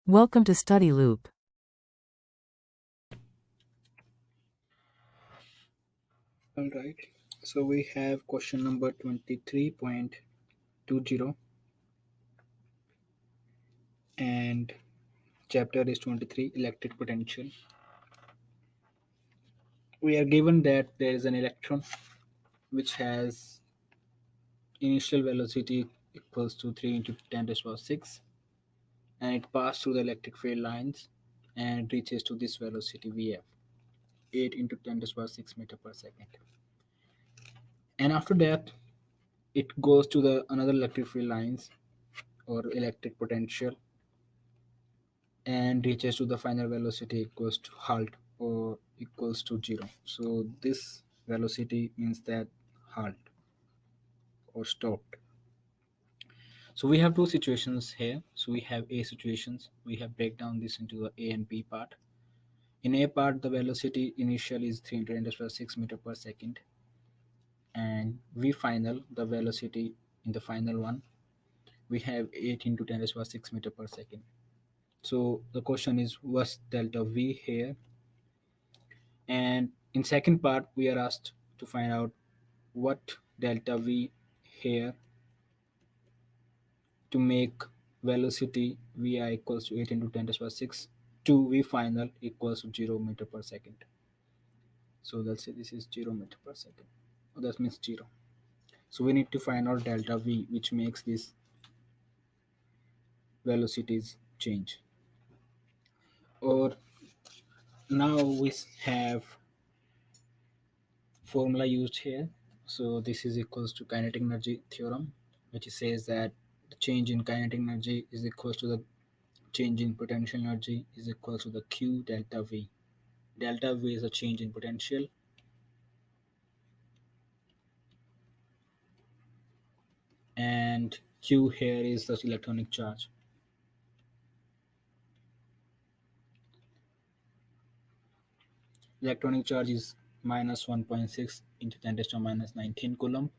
Welcome to Study Loop. All right. So we have question number 23.20 and chapter is 23 electric potential. We are given that there is an electron which has initial velocity equals to 3 into 10 to the power 6 and it passed through the electric field lines and reaches to this velocity Vf 8 into 10 to the power 6 meter per second. And after that it goes to the another electric field lines or electric potential and reaches to the final velocity equals to halt or equals to zero. So this velocity means that halt or stopped. So we have two situations here. So we have A situations. We have break down this into the A and B part. In A part, the velocity initial is 300 plus 6 meter per second, and V final the velocity in the final one we have 8 into 10 plus 6 meter per second. So the question is what's delta V here. And in second part, we are asked to find out what delta V here to make velocity Vi equals to 8 into 10 to the power 6 to V final equals to 0 meter per second. So let's say this is 0 meter per second. Oh, that means 0. So we need to find out delta V which makes these velocities change. Or now we have formula used here. So this is equals to kinetic energy theorem, which says that the change in kinetic energy is equals to the change in potential energy is equals to the Q delta V. Delta V is a change in potential and Q here is the electronic charge. Electronic charge is minus 1.6 into 10 to the minus 19 coulomb.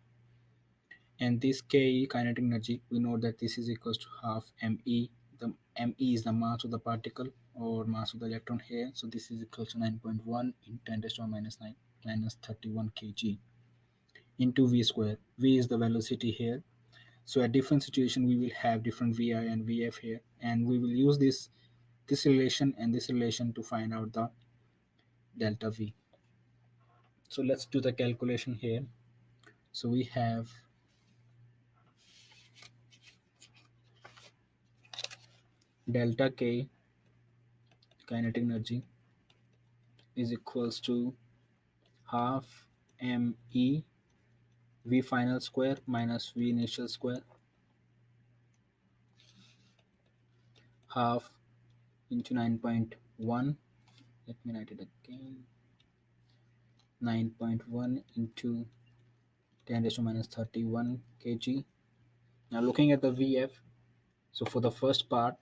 And this Ke kinetic energy, we know that this is equals to half me. The me is the mass of the particle or mass of the electron here. So this is equal to 9.1 in 10 to the minus 9 minus 31 kg into v square. V is the velocity here. So at different situation, we will have different vi and vf here, and we will use this relation and this relation to find out the delta v. So let's do the calculation here. So we have delta k kinetic energy is equals to half me v final square minus v initial square half into 9.1. Let me write it again. 9.1 into 10 raised to minus 31 kg. Now looking at the vf, so for the first part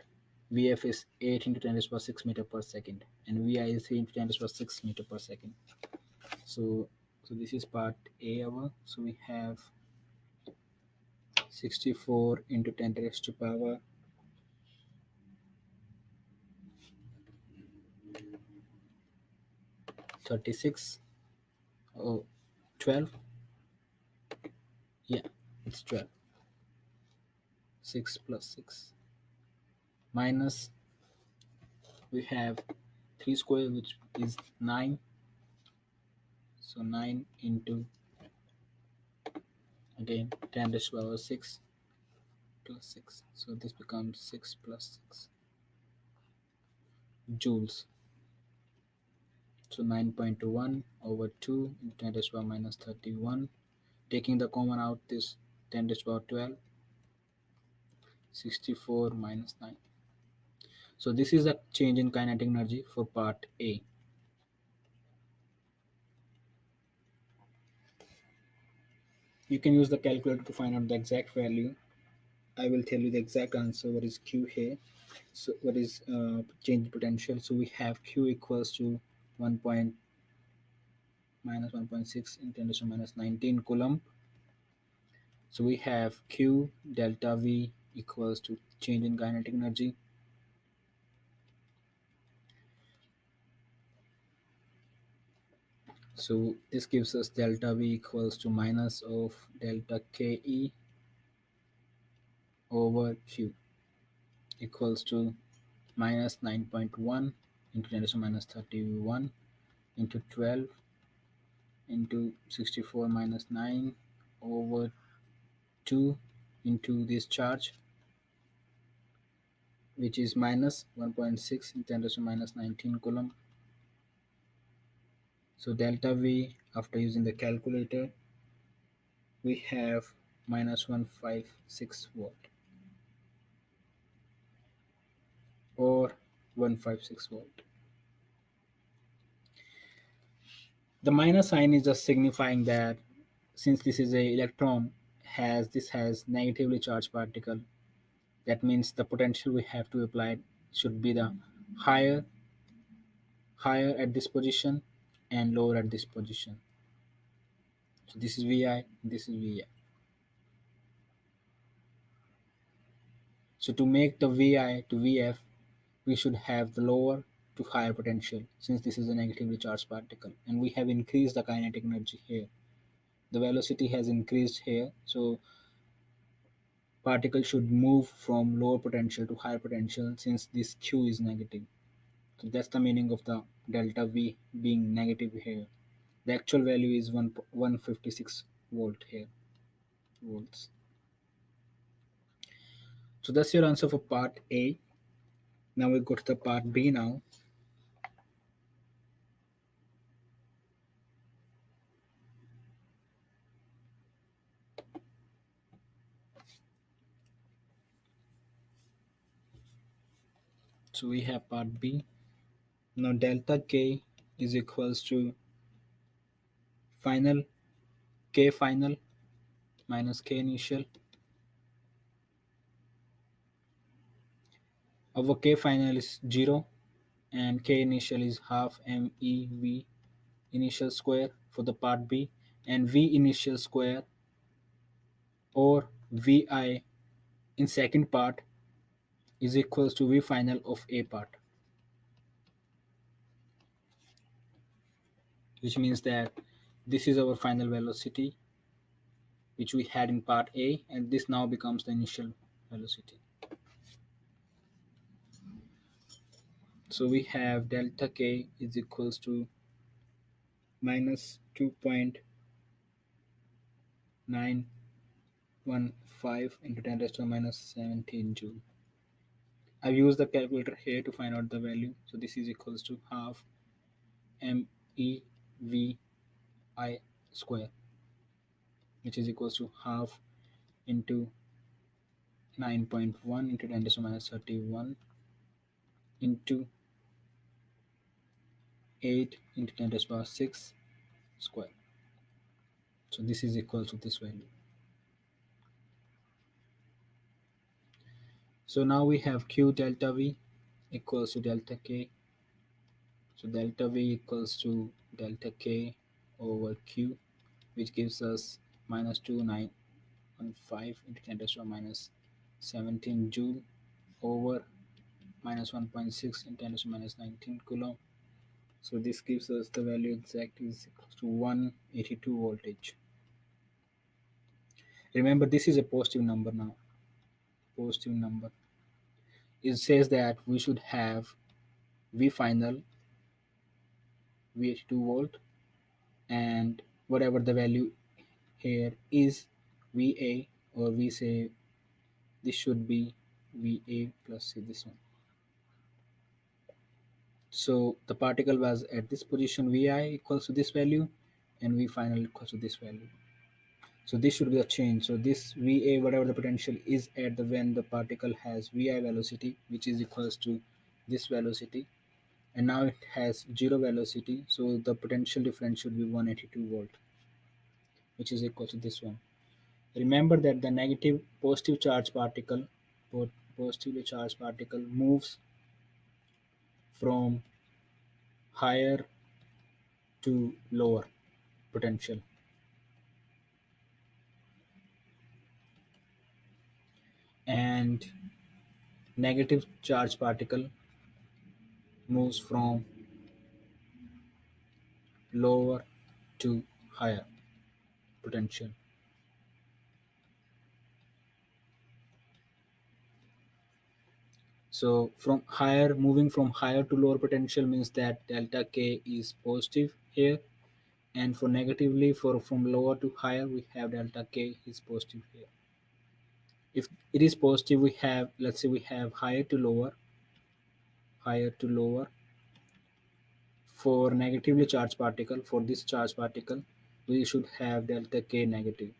vf is 8 into 10 raised to 6 meter per second and vi is 3 into 10 raised to 6 meter per second. So this is part a our. So we have 64 into 10 raised to power 36. Oh, 12. Yeah, it's 12. 6 plus 6 minus we have 3 square which is 9. So 9 into again 10 raised to power 6 plus 6. So this becomes 6 plus 6 joules. So 9.1 over 2 into 10 raised to power minus 31. Taking the common out, this 10 raised to power 12, 64 minus 9. So this is the change in kinetic energy for part A. You can use the calculator to find out the exact value. I will tell you the exact answer. What is Q here? So what is change in potential? So we have Q equals to 1 point minus 1.6 in 10 to the minus 19 coulomb. So we have Q delta V equals to change in kinetic energy So this gives us delta V equals to minus of delta Ke over Q equals to minus 9.1 into 10 to the minus 31 into 12 into 64 minus 9 over 2 into this charge, which is minus 1.6 in 10 to the minus 19 coulomb. So delta V after using the calculator, we have minus 156 volt or 156 volt. The minus sign is just signifying that since this is a electron has negatively charged particle, that means the potential we have to apply should be the higher higher at this position and lower at this position. So this is Vi, this is Vi. So to make the Vi to Vf, we should have the lower to higher potential since this is a negatively charged particle and we have increased the kinetic energy here. The velocity has increased here, so particle should move from lower potential to higher potential since this Q is negative. So that's the meaning of the delta V being negative here. The actual value is 156 volt here, volts. So that's your answer for part A. Now we go to the part B now. So we have part B. Now delta K is equals to final K final minus K initial. Our K final is 0 and K initial is half MEV initial square for the part B, and V initial square or Vi in second part is equals to V final of A part, which means that this is our final velocity which we had in part A, and this now becomes the initial velocity. So we have delta K is equals to minus 2.915 into 10 raised to the minus 17 joule. I've used the calculator here to find out the value. So this is equals to half MEVI square, which is equals to half into 9.1 into 10 raised to the minus 31 into 8 into 10 raised to the power 6 square. So this is equal to this value. So now we have Q delta V equals to delta K. So delta V equals to delta K over Q, which gives us minus 2915 into 10 to the minus 17 joule over minus 1.6 into 10 to the minus 19 coulomb. So this gives us the value exact is equals to 182 voltage. Remember, this is a positive number now. Positive number. It says that we should have V final V82 volt, and whatever the value here is Va, or we say this should be Va plus say this one. So the particle was at this position Vi equals to this value and V final equals to this value. So this should be a change. So this Va, whatever the potential is at the when the particle has Vi velocity, which is equals to this velocity, and now it has zero velocity. So the potential difference should be 182 volt, which is equal to this one. Remember that the negative positive charge particle, positively charged particle moves from higher to lower potential, and negative charge particle moves from lower to higher potential. So from higher, moving from higher to lower potential means that delta K is positive here, and for negatively, for from lower to higher, we have delta K is positive here. If it is positive, we have, let's say we have higher to lower. For negatively charged particle, for this charged particle, we should have delta K negative.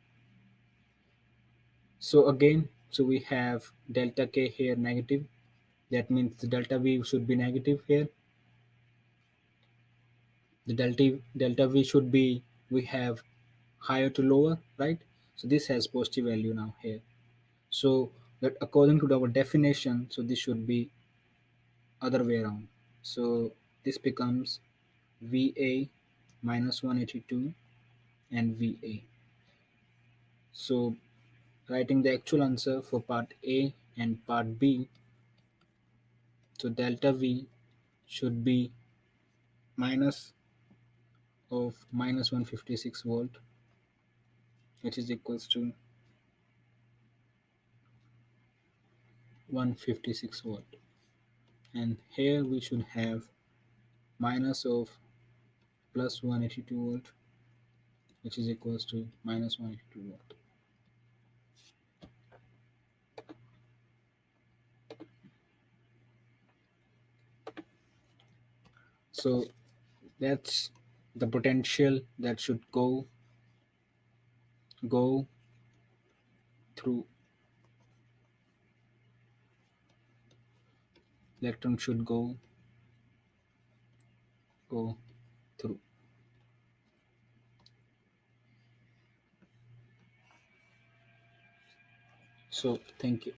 So again, so we have delta K here negative. That means the delta V should be negative here. The delta V should be, we have higher to lower, right? So this has positive value now here. So that according to our definition, so this should be other way around. So this becomes VA minus 182 and VA. So writing the actual answer for part A and part B, so delta V should be minus of minus 156 volt, which is equals to 156 volt. And here we should have minus of plus 182 volt, which is equals to minus 182 volt. So that's the potential that should go through, electron should go through. So thank you.